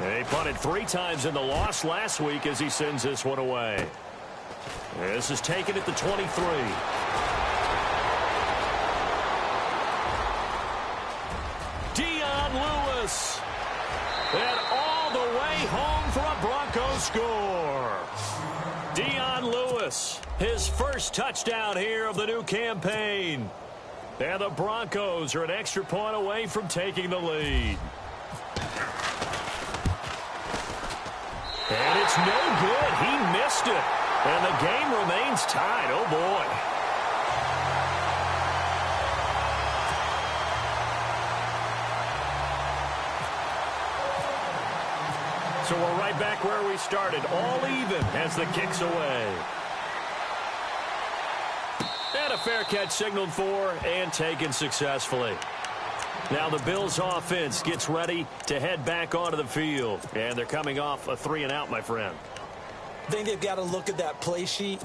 And he punted 3 times in the loss last week as he sends this one away. This is taken at the 23. Lewis. And all the way home for a Broncos score. Dion Lewis, his first touchdown here of the new campaign. And the Broncos are an extra point away from taking the lead. And it's no good. He missed it. And the game remains tied. Oh, boy. So we're right back where we started, all even as the kick's away. And a fair catch signaled for and taken successfully. Now the Bills offense gets ready to head back onto the field. And they're coming off a 3-and-out, my friend. I think they've got to look at that play sheet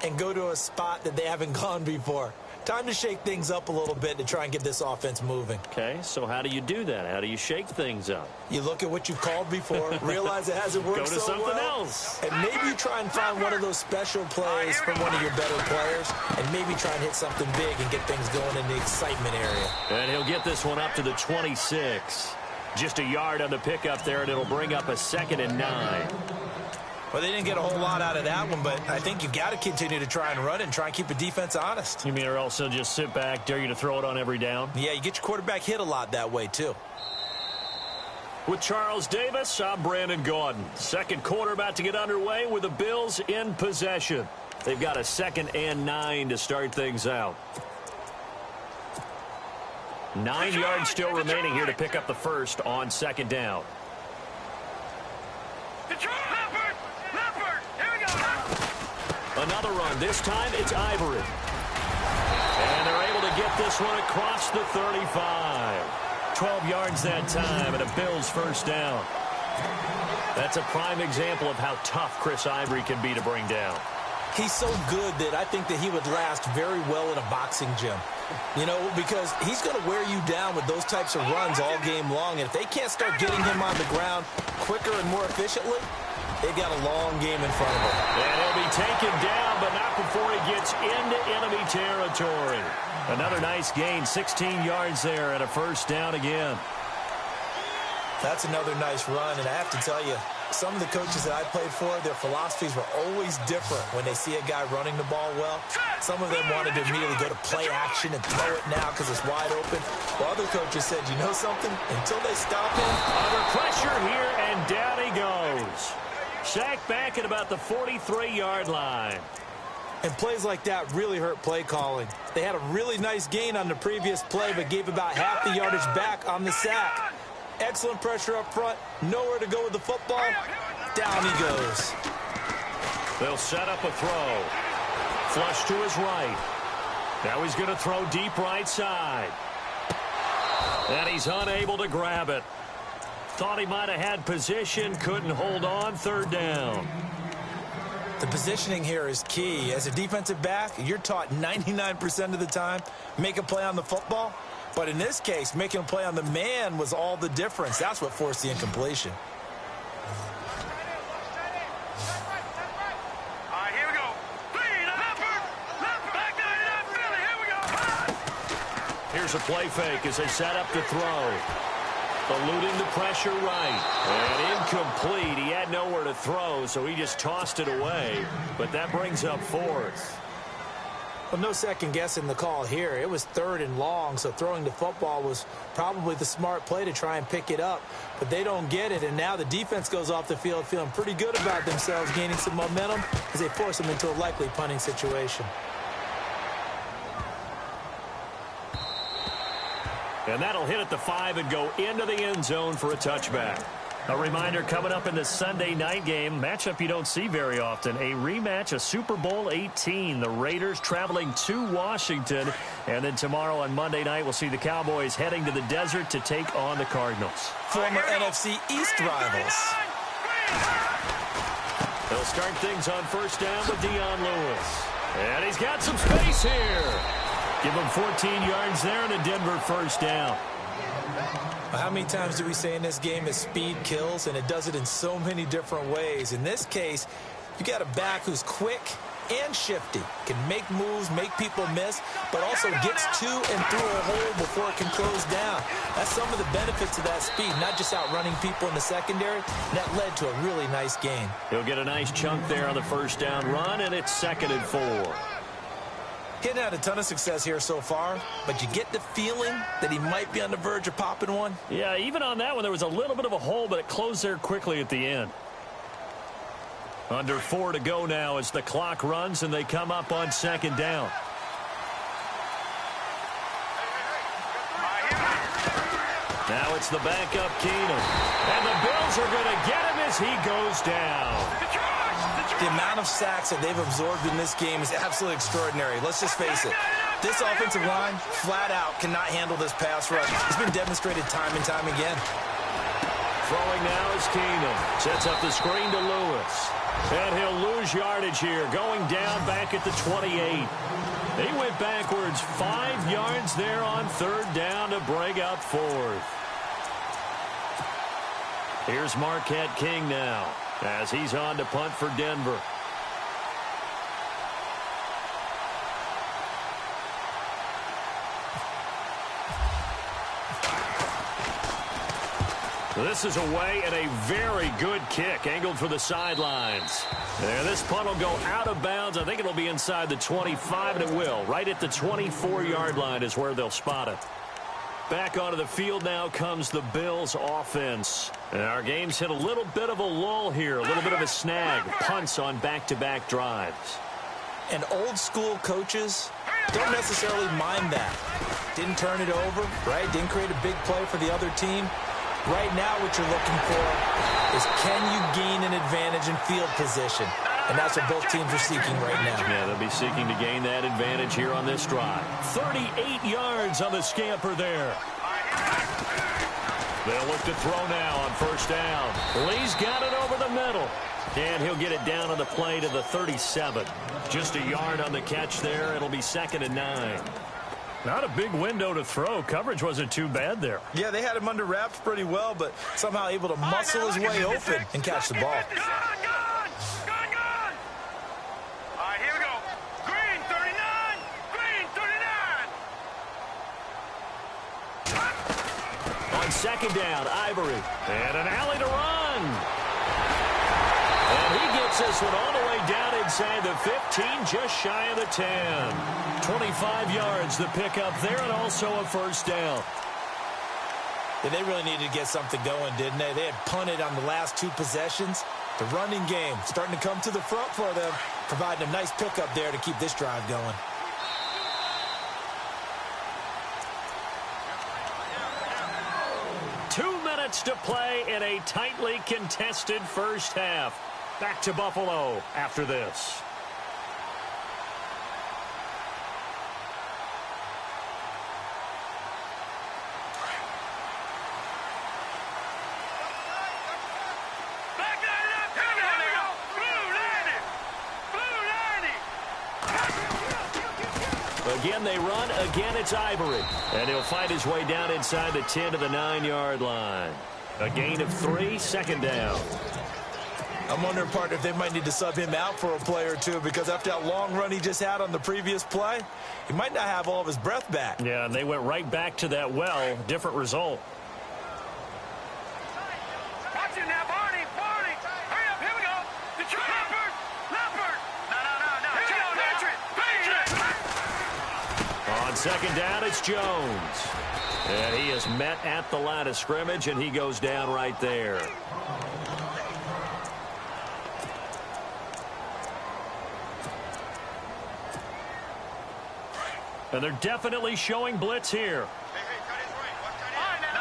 and go to a spot that they haven't gone before. Time to shake things up a little bit to try and get this offense moving. Okay, so how do you do that? How do you shake things up? You look at what you've called before, realize it hasn't worked so well. Go to something else. And maybe you try and find one of those special plays from one of your better players, and maybe try and hit something big and get things going in the excitement area. And he'll get this one up to the 26. Just a yard on the pickup there, and it'll bring up a 2nd and 9. Well, they didn't get a whole lot out of that one, but I think you've got to continue to try and run it and try and keep the defense honest. You mean or else they'll just sit back, dare you to throw it on every down? Yeah, you get your quarterback hit a lot that way, too. With Charles Davis, I'm Brandon Gaudin. Second quarter about to get underway with the Bills in possession. They've got a 2nd and 9 to start things out. 9 yards still remaining here to pick up the first on 2nd down. Another run. This time it's Ivory. And they're able to get this one across the 35. 12 yards that time and a Bills first down. That's a prime example of how tough Chris Ivory can be to bring down. He's so good that I think that he would last very well in a boxing gym. You know, because he's going to wear you down with those types of runs all game long. And if they can't start getting him on the ground quicker and more efficiently, they've got a long game in front of them. And he'll be taken down, but not before he gets into enemy territory. Another nice gain, 16 yards there and a first down again. That's another nice run, and I have to tell you, some of the coaches that I played for, their philosophies were always different when they see a guy running the ball well. Some of them wanted to immediately go to play action and throw it now because it's wide open. While other coaches said, you know something? Until they stop him. Under pressure here, and down he goes. Sacked back at about the 43-yard line. And plays like that really hurt play calling. They had a really nice gain on the previous play, but gave about half the yardage back on the sack. Excellent pressure up front. Nowhere to go with the football. Down he goes. They'll set up a throw. Flush to his right. Now he's going to throw deep right side. And he's unable to grab it. Thought he might have had position. Couldn't hold on. 3rd down. The positioning here is key. As a defensive back, you're taught 99% of the time, make a play on the football. But in this case, making a play on the man was all the difference. That's what forced the incompletion. All right, here we go. Here's a play fake as they set up to throw. Eluding the pressure right. And incomplete. He had nowhere to throw, so he just tossed it away. But that brings up 4th. Well, no second guessing the call here. It was 3rd and long, so throwing the football was probably the smart play to try and pick it up. But they don't get it, and now the defense goes off the field feeling pretty good about themselves, gaining some momentum as they force them into a likely punting situation. And that'll hit at the 5 and go into the end zone for a touchback. A reminder coming up in the Sunday night game, matchup you don't see very often, a rematch of Super Bowl 18. The Raiders traveling to Washington. And then tomorrow on Monday night, we'll see the Cowboys heading to the desert to take on the Cardinals. Former NFC East rivals. They'll start things on 1st down with Dion Lewis. And he's got some space here. Give him 14 yards there and a Denver first down. How many times do we say in this game that speed kills, and it does it in so many different ways? In this case, you got a back who's quick and shifty, can make moves, make people miss, but also gets to and through a hole before it can close down. That's some of the benefits of that speed, not just outrunning people in the secondary. That led to a really nice gain. He'll get a nice chunk there on the first down run, and it's 2nd and 4. He hadn't had a ton of success here so far, but you get the feeling that he might be on the verge of popping one. Yeah, even on that one, there was a little bit of a hole, but it closed there quickly at the end. Under 4 to go now as the clock runs, and they come up on 2nd down. Now it's the backup Keenum. And the Bills are going to get him as he goes down. The amount of sacks that they've absorbed in this game is absolutely extraordinary. Let's just face it. This offensive line, flat out, cannot handle this pass rush. It's been demonstrated time and time again. Throwing now is Keenum. Sets up the screen to Lewis. And he'll lose yardage here, going down back at the 28. They went backwards 5 yards there on 3rd down to break up 4th. Here's Marquette King now, as he's on to punt for Denver. This is away and a very good kick, angled for the sidelines. There, this punt will go out of bounds. I think it'll be inside the 25, and it will. Right at the 24-yard line is where they'll spot it. Back onto the field now comes the Bills offense. And our game's hit a little bit of a lull here, a little bit of a snag. Punts on back-to-back drives. And old-school coaches don't necessarily mind that. Didn't turn it over, right? Didn't create a big play for the other team. Right now what you're looking for is, can you gain an advantage in field position? And that's what both teams are seeking right now. Yeah, they'll be seeking to gain that advantage here on this drive. 38 yards on the scamper there. They'll look to throw now on 1st down. Lee's got it over the middle. And he'll get it down on the play to the 37. Just a yard on the catch there. It'll be 2nd and 9. Not a big window to throw. Coverage wasn't too bad there. Yeah, they had him under wraps pretty well, but somehow able to muscle his way open and catch the ball. On 2nd down, Ivory. And an alley to run. And he gets this one all the way down inside the 15, just shy of the 10. 25 yards the pickup there, and also a 1st down. Yeah, they really needed to get something going, didn't they? They had punted on the last 2 possessions. The running game starting to come to the front for them, providing a nice pickup there to keep this drive going. To play in a tightly contested first half. Back to Buffalo after this. Again, they run. Again, it's Ivory. And he'll fight his way down inside the 10 to the 9-yard line. A gain of 3, 2nd down. I'm wondering, partner, if they might need to sub him out for a play or two, because after that long run he just had on the previous play, he might not have all of his breath back. Yeah, and they went right back to that well. Different result. Watch it now, Barney. Barney. Hurry up. Here we go. Detroit. Leopard. Leopard. No. Patriot. On 2nd down, it's Jones. And he is met at the line of scrimmage, and he goes down right there. And they're definitely showing blitz here. Hey, cut his right. What cut in?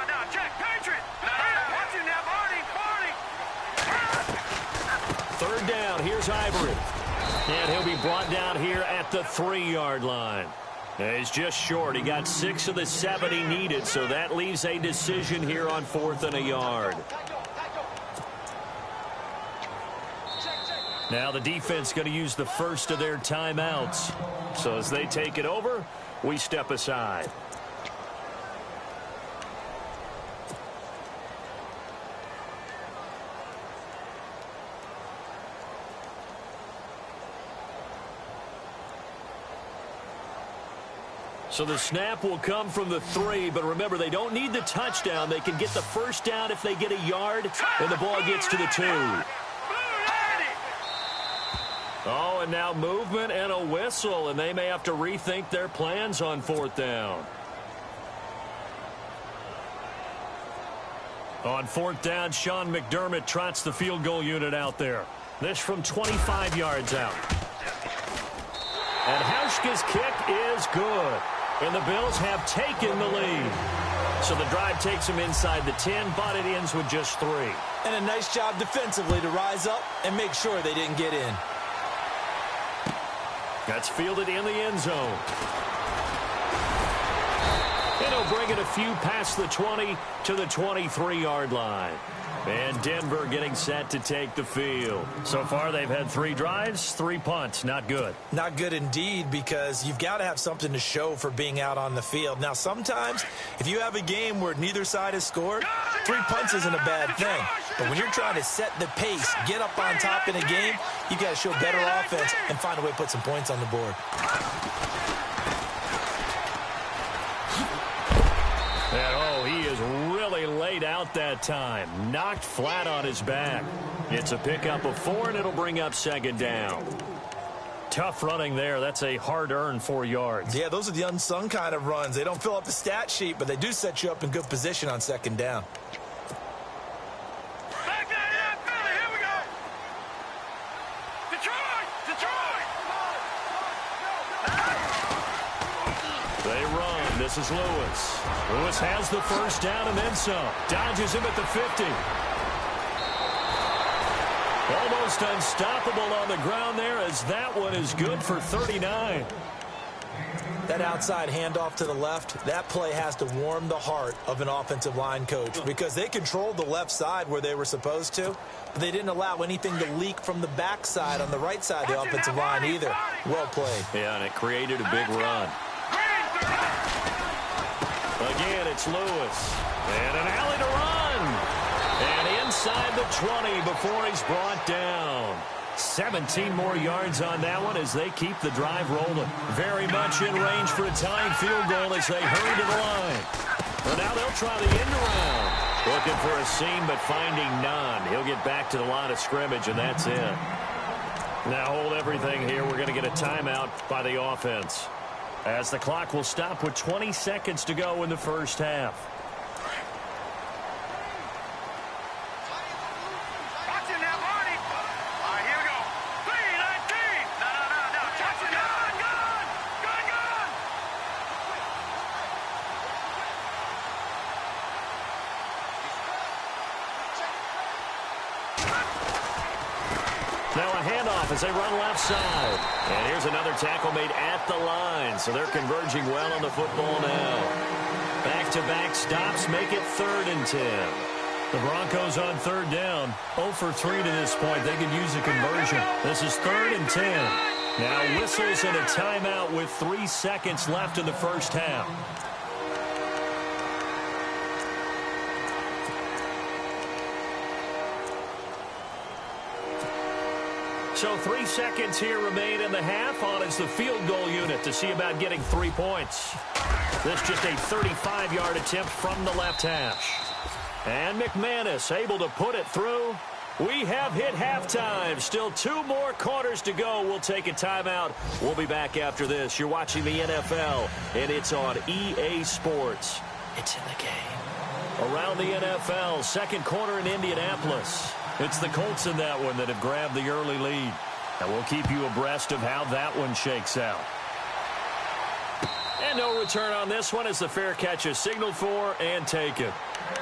No. Check. Patriot. Watch it now, Barney. 3rd down, here's Ivory. And he'll be brought down here at the 3-yard line. He's just short. He got 6 of the 7 he needed, so that leaves a decision here on 4th and a yard. Now the defense going to use the first of their timeouts. So as they take it over, we step aside. So the snap will come from the 3, but remember, they don't need the touchdown. They can get the first down if they get a yard, and the ball gets to the 2. Oh, and now movement and a whistle, and they may have to rethink their plans on 4th down. On 4th down, Sean McDermott trots the field goal unit out there. This from 25 yards out. And Hauschka's kick is good. And the Bills have taken the lead. So the drive takes them inside the 10, but it ends with just 3. And a nice job defensively to rise up and make sure they didn't get in. That's fielded in the end zone. And he'll bring it a few past the 20 to the 23-yard line. And Denver getting set to take the field. So far, they've had 3 drives, 3 punts. Not good. Not good indeed, because you've got to have something to show for being out on the field. Now, sometimes, if you have a game where neither side has scored, 3 punts isn't a bad thing. But when you're trying to set the pace, get up on top in a game, you got to show better offense and find a way to put some points on the board. And, oh, he is really laid out that time. Knocked flat on his back. It's a pickup of 4, and it'll bring up 2nd down. Tough running there. That's a hard-earned 4 yards. Yeah, those are the unsung kind of runs. They don't fill up the stat sheet, but they do set you up in good position on 2nd down. Back that up, Philly. Here we go. Detroit! Detroit! They run. This is Lewis. Lewis has the first down and then some. Dodges him at the 50. Almost unstoppable on the ground there, as that one is good for 39. That outside handoff to the left, that play has to warm the heart of an offensive line coach, because they controlled the left side where they were supposed to, but they didn't allow anything to leak from the backside on the right side of the offensive line either. Well played. Yeah, and it created a big run. Again, it's Lewis. And an alley to run. And inside the 20 before he's brought down. 17 more yards on that one as they keep the drive rolling. Very much in range for a tying field goal as they hurry to the line. Well, now they'll try the end around. Looking for a seam, but finding none. He'll get back to the line of scrimmage, and that's it. Now hold everything here. We're going to get a timeout by the offense, as the clock will stop with 20 seconds to go in the first half. Watch it now, Marty. All right, here we go. 3-19. No. Touch it. Gun. Now a handoff as they run left side. And here's another tackle made at the line. So they're converging well on the football now. Back-to-back stops make it 3rd and 10. The Broncos on 3rd down. 0 for 3 to this point. They could use a conversion. This is 3rd and 10. Now whistles and a timeout with 3 seconds left in the first half. So 3 seconds here remain in the half. On is the field goal unit to see about getting 3 points. This just a 35-yard attempt from the left hash. And McManus able to put it through. We have hit halftime. Still 2 more quarters to go. We'll take a timeout. We'll be back after this. You're watching the NFL, and it's on EA Sports. It's in the game. Around the NFL, second quarter in Indianapolis. It's the Colts in that one that have grabbed the early lead. And we'll keep you abreast of how that one shakes out. And no return on this one as the fair catch is signaled for and taken.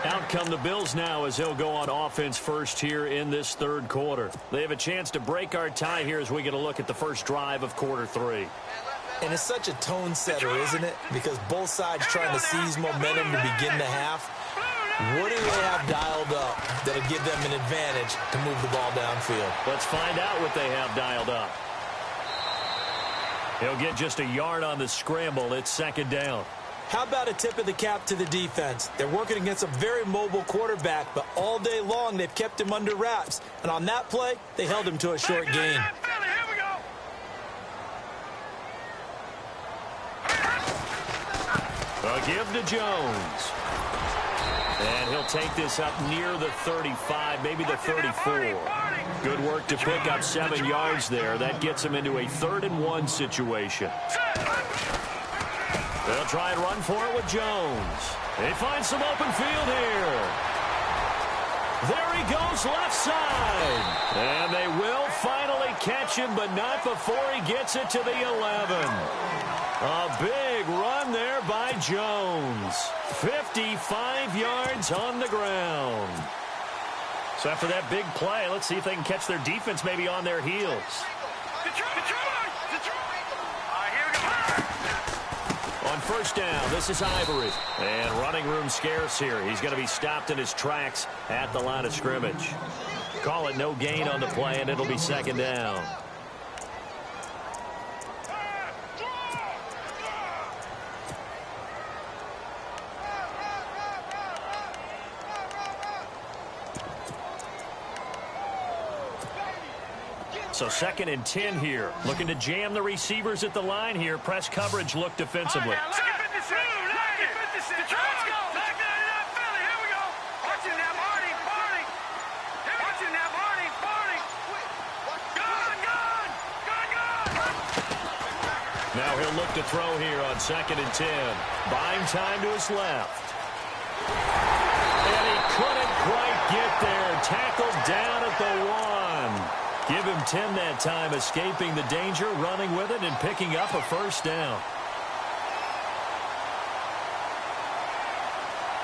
Out come the Bills now as they'll go on offense first here in this 3rd quarter. They have a chance to break our tie here as we get a look at the first drive of quarter 3. And it's such a tone setter, isn't it? Because both sides trying to seize momentum to begin the half. What do they have dialed up that'll give them an advantage to move the ball downfield? Let's find out what they have dialed up. He'll get just a yard on the scramble. It's 2nd down. How about a tip of the cap to the defense? They're working against a very mobile quarterback, but all day long they've kept him under wraps. And on that play, they held him to a short gain. A give to Jones. And he'll take this up near the 35, maybe the 34. Good work to pick up 7 yards there. That gets him into a 3rd and 1 situation. They'll try and run for it with Jones. They find some open field here. There he goes, left side. And they will finally catch him, but not before he gets it to the 11. A big run there by Jones. 55 yards on the ground. So after that big play, let's see if they can catch their defense maybe on their heels. On first down, this is Ivory. And running room scarce here. He's going to be stopped in his tracks at the line of scrimmage. Call it no gain on the play, and it'll be 2nd down. So 2nd and 10 here. Looking to jam the receivers at the line here. Press coverage look defensively. Now he'll look to throw here on 2nd and 10. Buying time to his left. And he couldn't quite get there. Tackled down at the 1. Give him 10 that time, escaping the danger, running with it, and picking up a 1st down.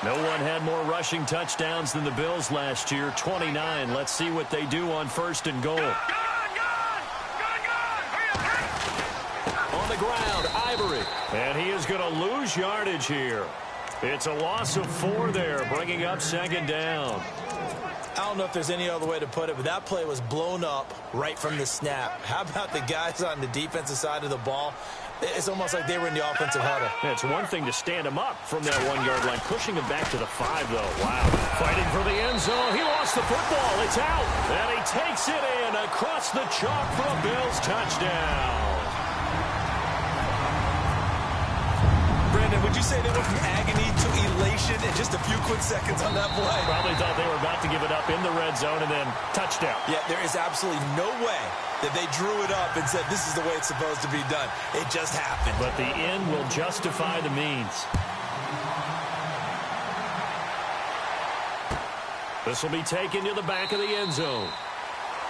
No one had more rushing touchdowns than the Bills last year, 29. Let's see what they do on 1st and goal. On the ground, Ivory. And he is going to lose yardage here. It's a loss of 4 there, bringing up 2nd down. I don't know if there's any other way to put it, but that play was blown up right from the snap. How about the guys on the defensive side of the ball? It's almost like they were in the offensive huddle. It's one thing to stand him up from that 1-yard line. Pushing him back to the 5, though. Wow. Fighting for the end zone. He lost the football. It's out. And he takes it in across the chalk for a Bills touchdown. Brandon, would you say they went from agony to elation in just a few quick seconds on that play? Probably thought they were about to give it up in the red zone and then touchdown. Yeah, there is absolutely no way that they drew it up and said this is the way it's supposed to be done. It just happened. But the end will justify the means. This will be taken to the back of the end zone.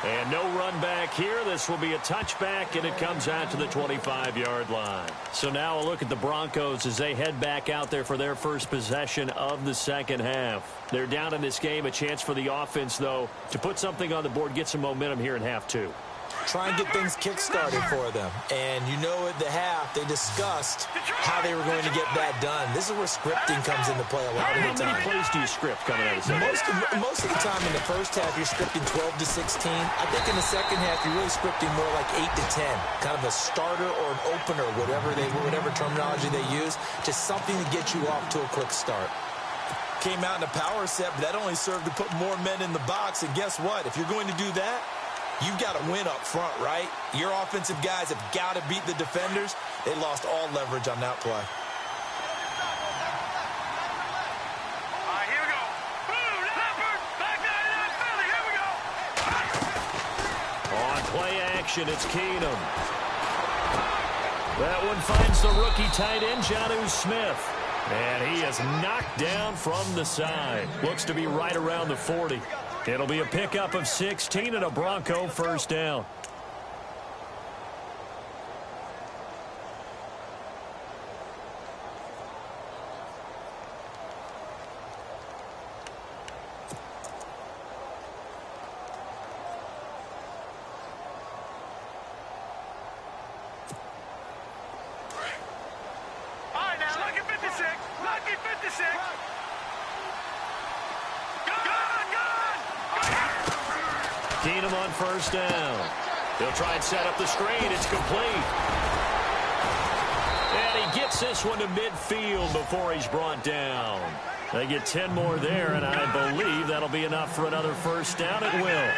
And no run back here. This will be a touchback, and it comes out to the 25-yard line. So now a look at the Broncos as they head back out there for their first possession of the 2nd half. They're down in this game. A chance for the offense, though, to put something on the board, get some momentum here in half 2. Try and get things kick-started for them. And you know at the half, they discussed how they were going to get that done. This is where scripting comes into play a lot of the time. How many plays do you script coming out of the second? Most of the time in the first half, you're scripting 12 to 16. I think in the second half, you're really scripting more like 8 to 10. Kind of a starter or an opener, whatever terminology they use. Just something to get you off to a quick start. Came out in a power set, but that only served to put more men in the box. And guess what? If you're going to do that, you've got to win up front, right? Your offensive guys have got to beat the defenders. They lost all leverage on that play. Here we go. Boom, Leopard, back down in Philly. Here we go. On play action, it's Keenum. That one finds the rookie tight end, Jonnu Smith. And he is knocked down from the side. Looks to be right around the 40. It'll be a pickup of 16 and a Bronco 1st down. All right, now, lucky 56. Lucky 56. Keenum on 1st down. He'll try and set up the screen. It's complete. And he gets this one to midfield before he's brought down. They get 10 more there, and I believe that'll be enough for another 1st down. It will.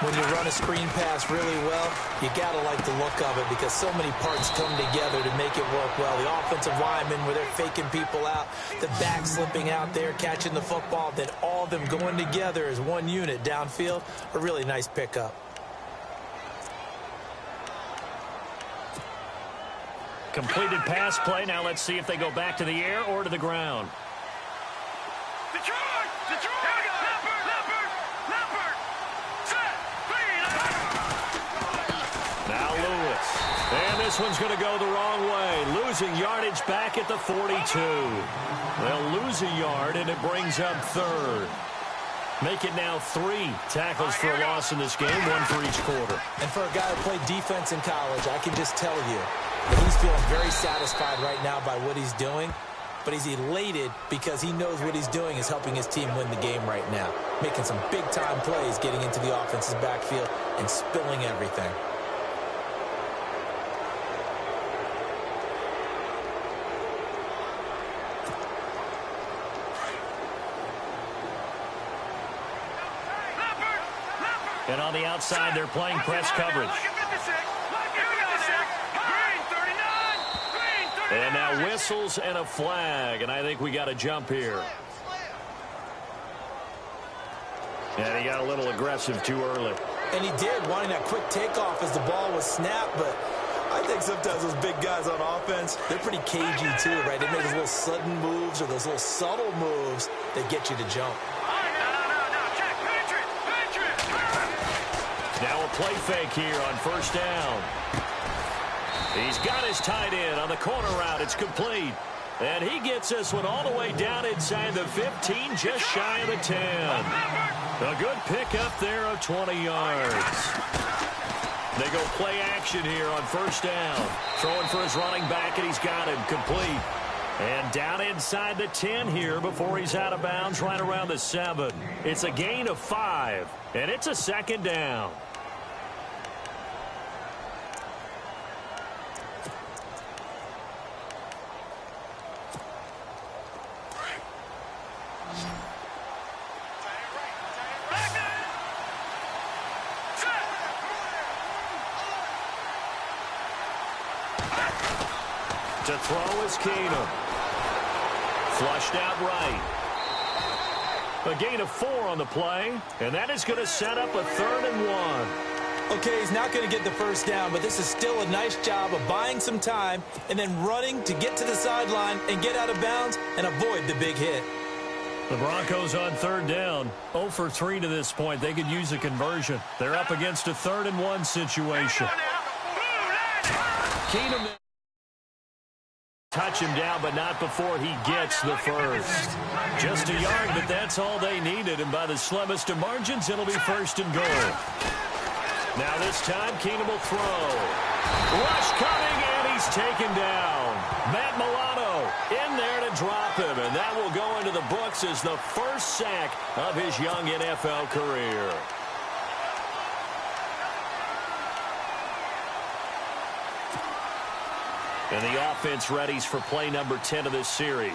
When you run a screen pass really well, you got to like the look of it because so many parts come together to make it work well. The offensive linemen, where they're faking people out, the back slipping out there, catching the football, then all of them going together as one unit downfield. A really nice pickup. Completed pass play. Now let's see if they go back to the air or to the ground. Detroit! Detroit! Here we go! Leopard! Leopard! Leopard! Set! Now Lewis. And this one's going to go the wrong way. Losing yardage back at the 42. They'll lose a yard, and it brings up third. Make it now 3 tackles for a loss in this game, 1 for each quarter. And for a guy who played defense in college, I can just tell you that he's feeling very satisfied right now by what he's doing. But he's elated because he knows what he's doing is helping his team win the game right now. Making some big-time plays, getting into the offense's backfield and spilling everything. And on the outside, they're playing press coverage. And now whistles and a flag, and I think we got a jump here. And he got a little aggressive too early. And he did, wanting that quick takeoff as the ball was snapped, but I think sometimes those big guys on offense, they're pretty cagey too, right? They make those little sudden moves or those little subtle moves that get you to jump. Now a play fake here on first down. He's got his tight end on the corner route. It's complete. And he gets this one all the way down inside the 15, just shy of the 10. A good pickup there of 20 yards. They go play action here on first down. Throwing for his running back, and he's got him complete. And down inside the 10 here before he's out of bounds right around the 7. It's a gain of 5, and it's a second down. To throw is Keenum. Flushed out right. A gain of 4 on the play, and that is going to set up a 3rd and 1. Okay, he's not going to get the first down, but this is still a nice job of buying some time and then running to get to the sideline and get out of bounds and avoid the big hit. The Broncos on 3rd down, 0 for 3 to this point. They could use a conversion. They're up against a 3rd and 1 situation. Keenum touch him down, but not before he gets the first. Just a yard, but that's all they needed, and by the slimmest of margins, it'll be 1st and goal. Now this time, Keenum will throw. Rush coming, and he's taken down. Matt Milano in there to drop him, and that will go into the books as the first sack of his young NFL career. And the offense readies for play number 10 of this series.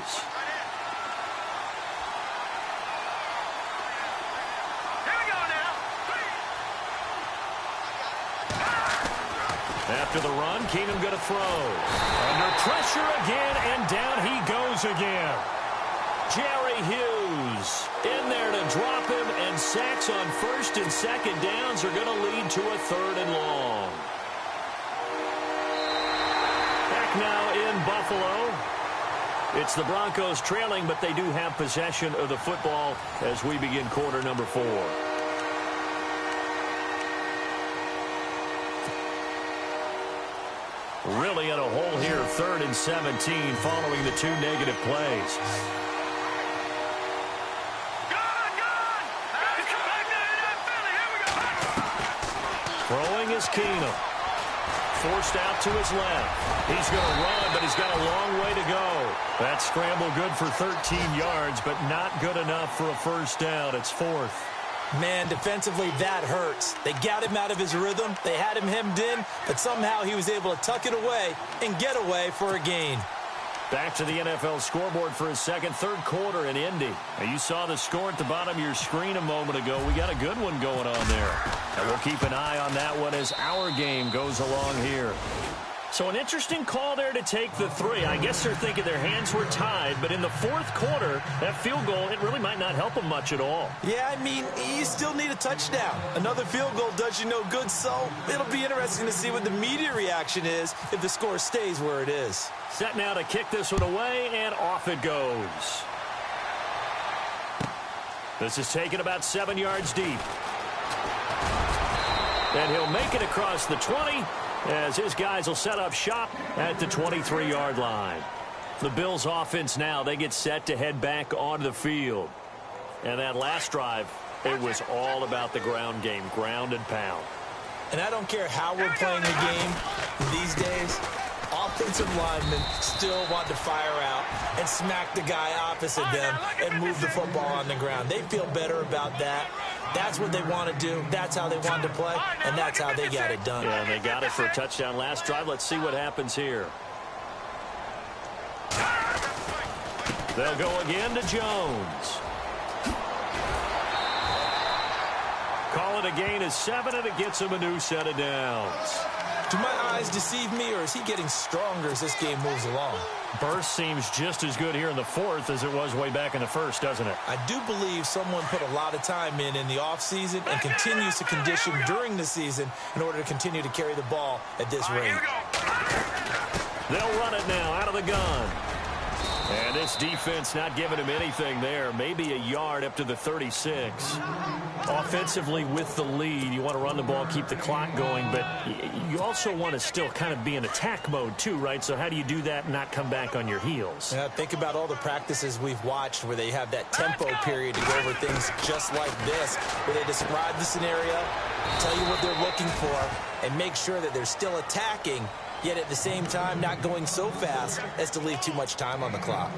Here we go now. After the run, Keenum going to throw. Under pressure again, and down he goes again. Jerry Hughes in there to drop him, and sacks on 1st and 2nd downs are going to lead to a 3rd and long. Now in Buffalo. It's the Broncos trailing, but they do have possession of the football as we begin quarter number 4. Really in a hole here, 3rd and 17 following the 2 negative plays. Throwing is Keenum. Forced out to his left. He's going to run, but he's got a long way to go. That scramble good for 13 yards, but not good enough for a first down. It's 4th. Man, defensively, that hurts. They got him out of his rhythm. They had him hemmed in, but somehow he was able to tuck it away and get away for a gain. Back to the NFL scoreboard for his third quarter in Indy. Now, you saw the score at the bottom of your screen a moment ago. We got a good one going on there. And we'll keep an eye on that one as our game goes along here. So an interesting call there to take the 3. I guess they're thinking their hands were tied, but in the fourth quarter, that field goal, it really might not help them much at all. Yeah, I mean, you still need a touchdown. Another field goal does you no good, so it'll be interesting to see what the media reaction is if the score stays where it is. Set now to kick this one away, and off it goes. This is taken about 7 yards deep. And he'll make it across the 20. As his guys will set up shop at the 23-yard line. The Bills offense now, they get set to head back onto the field. And that last drive, it was all about the ground game, ground and pound. And I don't care how we're playing the game these days, offensive linemen still want to fire out and smack the guy opposite them and move the football on the ground. They feel better about that. That's what they want to do. That's how they want to play, and that's how they got it done. Yeah, and they got it for a touchdown last drive. Let's see what happens here. They'll go again to Jones. Call it a gain of 7, and it gets him a new set of downs. Do my eyes deceive me, or is he getting stronger as this game moves along? Burst seems just as good here in the fourth as it was way back in the first, doesn't it? I do believe someone put a lot of time in the offseason and continues to condition during the season in order to continue to carry the ball at this rate. They'll run it now out of the gun. And this defense not giving him anything there. Maybe a yard up to the 36. Offensively with the lead, you want to run the ball, keep the clock going, but you also want to still kind of be in attack mode too, right? So how do you do that and not come back on your heels? Yeah, think about all the practices we've watched where they have that tempo period to go over things just like this, where they describe the scenario, tell you what they're looking for, and make sure that they're still attacking, yet at the same time not going so fast as to leave too much time on the clock.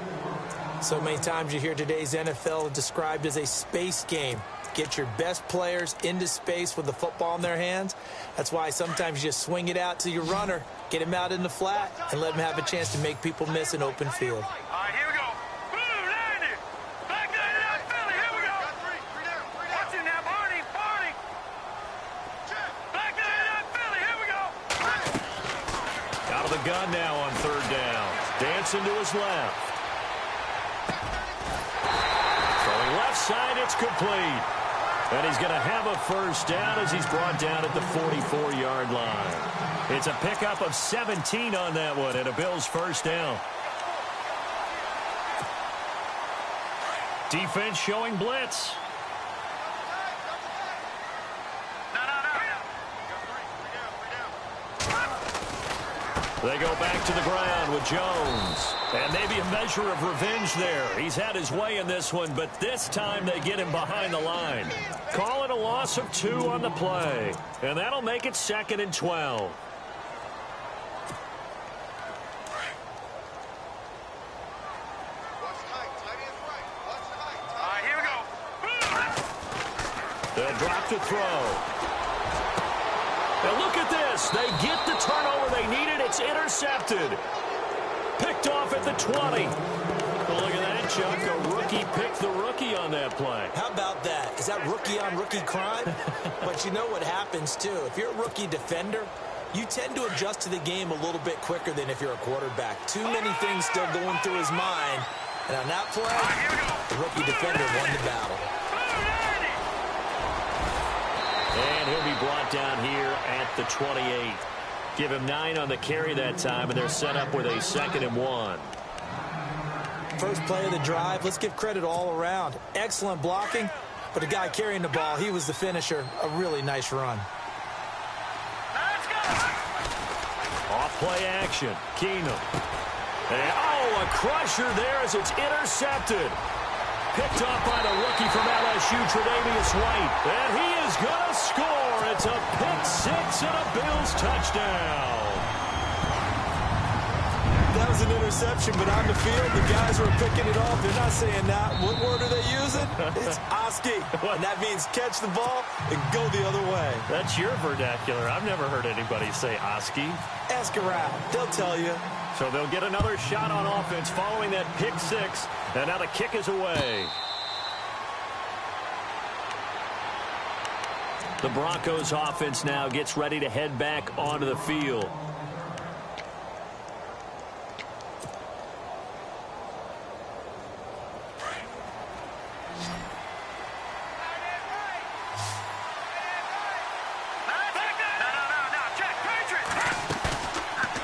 So many times you hear today's NFL described as a space game. Get your best players into space with the football in their hands. That's why sometimes you just swing it out to your runner, get him out in the flat, and let him have a chance to make people miss an open field. All right, here we go. Boom, landed. Back there to that Philly. Here we go. Watch him now, Barney. Back there to that Philly. Here we go. Out of the gun now on third down. Dancing to his left. Throwing left side, it's complete. And he's going to have a first down as he's brought down at the 44-yard line. It's a pickup of 17 on that one and a Bills first down. Defense showing blitz. They go back to the ground with Jones. And maybe a measure of revenge there. He's had his way in this one, but this time they get him behind the line. Call it a loss of 2 on the play. And that'll make it 2nd and 12. All right, here we go. They'll drop to throw. Now look at this. They get the turnover they needed. It's intercepted. Picked off at the 20. Well, look at that, Chuck. A rookie picked the rookie on that play. How about that? Is that rookie-on-rookie crime? But you know what happens, too. If you're a rookie defender, you tend to adjust to the game a little bit quicker than if you're a quarterback. Too many things still going through his mind. And on that play, the rookie defender won the battle. And he'll be brought down here at the 28. Give him 9 on the carry that time, and they're set up with a 2nd and 1. First play of the drive, let's give credit all around. Excellent blocking, but the guy carrying the ball, he was the finisher. A really nice run. Off play action. Keenum. And, oh, a crusher there as it's intercepted. Picked off by the rookie from LSU, Tre'Davious White. And he is going to score. It's a pick 6 and a Bills touchdown. That was throws an interception, but on the field, the guys who are picking it off, they're not saying that. What word are they using? It's Oski. And that means catch the ball and go the other way. That's your vernacular. I've never heard anybody say Oski. Ask around. They'll tell you. So they'll get another shot on offense following that pick six. And now the kick is away. The Broncos offense now gets ready to head back onto the field.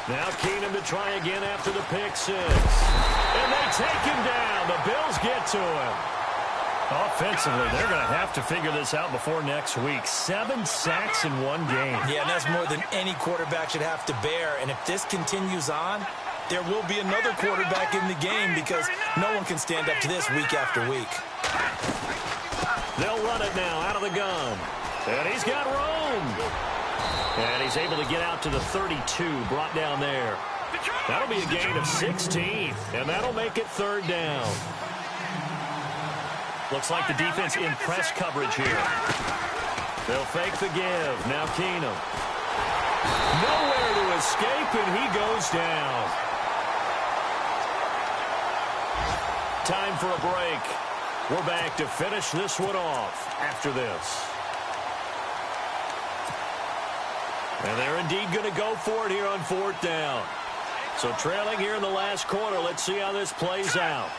Now Keenum to try again after the pick six. And they take him down. The Bills get to him. Offensively, they're going to have to figure this out before next week. 7 sacks in one game. Yeah, and that's more than any quarterback should have to bear. And if this continues on, there will be another quarterback in the game because no one can stand up to this week after week. They'll run it now out of the gun. And he's got room. And he's able to get out to the 32, brought down there. That'll be a gain of 16, and that'll make it third down. Looks like the defense in press coverage here. They'll fake the give. Now Keenum. Nowhere to escape, and he goes down. Time for a break. We're back to finish this one off after this. And they're indeed going to go for it here on fourth down. So trailing here in the last quarter. Let's see how this plays out.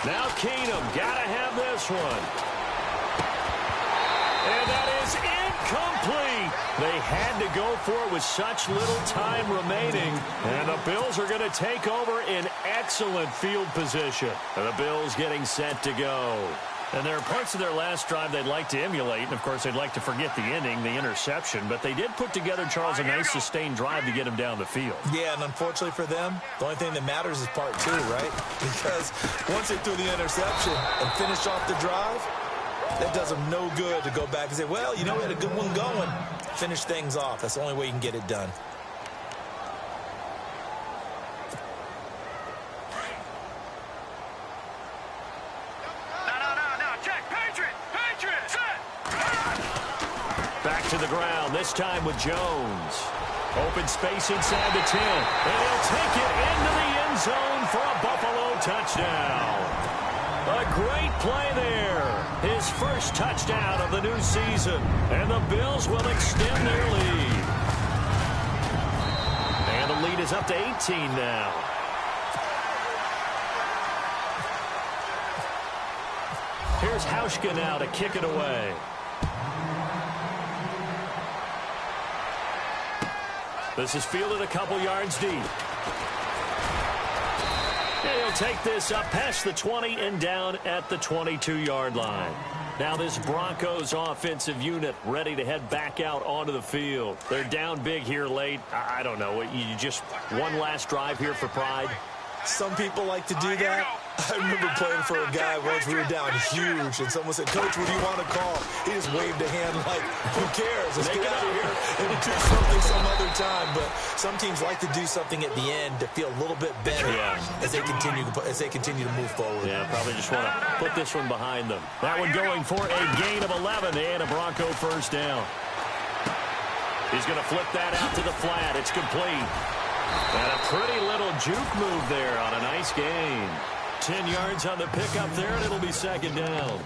Now Keenum, got to have this one. And that is incomplete. They had to go for it with such little time remaining. And the Bills are going to take over in excellent field position. And the Bills getting set to go. And there are parts of their last drive they'd like to emulate. And, of course, they'd like to forget the ending, the interception. But they did put together, Charles, a nice sustained drive to get him down the field. Yeah, and unfortunately for them, the only thing that matters is part two, right? Because once they threw the interception and finished off the drive, that does them no good to go back and say, well, you know, we had a good one going. Finish things off. That's the only way you can get it done. Back to the ground, this time with Jones. Open space inside the 10. And he'll take it into the end zone for a Buffalo touchdown. A great play there. His first touchdown of the new season. And the Bills will extend their lead. And the lead is up to 18 now. Here's Hauschka now to kick it away. This is fielded a couple yards deep. And he'll take this up past the 20 and down at the 22-yard line. Now this Broncos offensive unit ready to head back out onto the field. They're down big here late. I don't know. You just one last drive here for pride? Some people like to do that. I remember playing for a guy once. We were down huge, and someone said, Coach, what do you want to call? He just waved a hand like, who cares? Let's get out of here and do something some other time. But some teams like to do something at the end to feel a little bit better as they continue to move forward. Yeah, probably just want to put this one behind them. That one going for a gain of 11 and a Bronco first down. He's going to flip that out to the flat. It's complete. And a pretty little juke move there on a nice gain. 10 yards on the pickup there, and it'll be second down.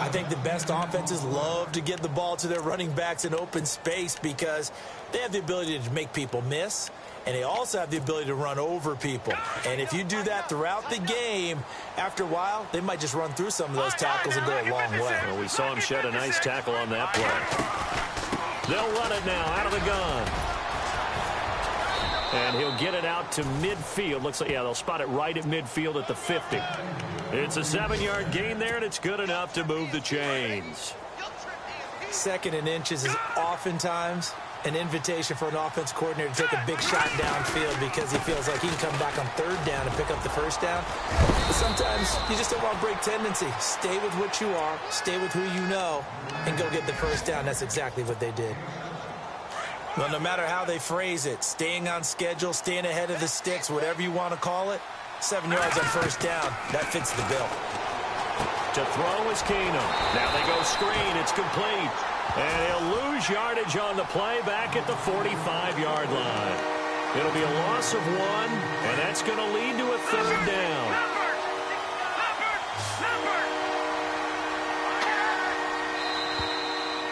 I think the best offenses love to get the ball to their running backs in open space because they have the ability to make people miss, and they also have the ability to run over people. And if you do that throughout the game, after a while, they might just run through some of those tackles and go a long way. Well, we saw him shed a nice tackle on that play. They'll run it now out of the gun. And he'll get it out to midfield. Looks like, yeah, they'll spot it right at midfield at the 50. It's a 7-yard gain there, and it's good enough to move the chains. Second and inches is oftentimes an invitation for an offense coordinator to take a big shot downfield because he feels like he can come back on third down and pick up the first down. But sometimes you just don't want to break tendency. Stay with what you are, stay with who you know, and go get the first down. That's exactly what they did. Well, no matter how they phrase it, staying on schedule, staying ahead of the sticks, whatever you want to call it, 7 yards on first down, that fits the bill. To throw is Keenum. Now they go screen. It's complete. And he'll lose yardage on the play back at the 45-yard line. It'll be a loss of 1, and that's going to lead to a third down.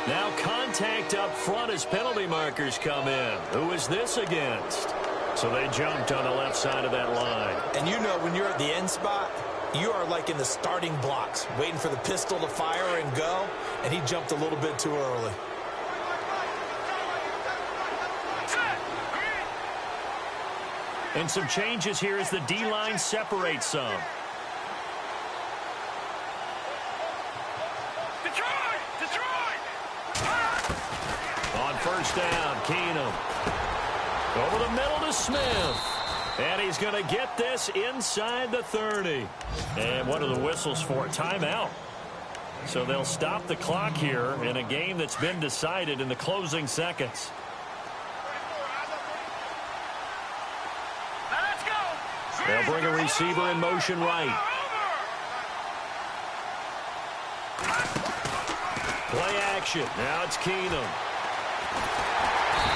Now contact up front as penalty markers come in. Who is this against? So they jumped on the left side of that line. And you know when you're at the end spot, you are like in the starting blocks, waiting for the pistol to fire and go, and he jumped a little bit too early. And some changes here as the D-line separates some. On first down, Keenum. Over the middle to Smith. And he's going to get this inside the 30. And what are the whistles for? Timeout. So they'll stop the clock here in a game that's been decided in the closing seconds. They'll bring a receiver in motion right. Play action. Now it's Keenum.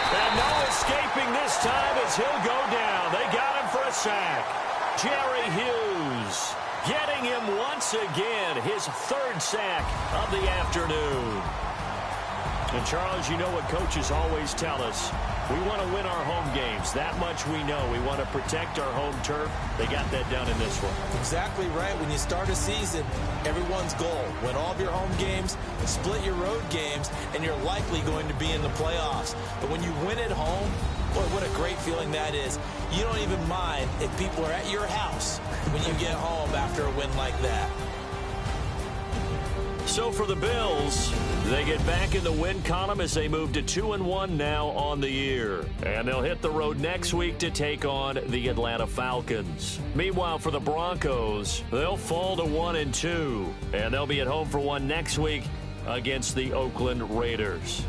And no escaping this time as he'll go down. They got him for a sack. Jerry Hughes getting him once again, his 3rd sack of the afternoon. And, Charles, you know what coaches always tell us. We want to win our home games. That much we know. We want to protect our home turf. They got that done in this one. Exactly right. When you start a season, everyone's goal, win all of your home games, split your road games, and you're likely going to be in the playoffs. But when you win at home, boy, what a great feeling that is. You don't even mind if people are at your house when you get home after a win like that. So for the Bills, they get back in the win column as they move to 2-1 now on the year. And they'll hit the road next week to take on the Atlanta Falcons. Meanwhile, for the Broncos, they'll fall to 1-2. And they'll be at home for one next week against the Oakland Raiders.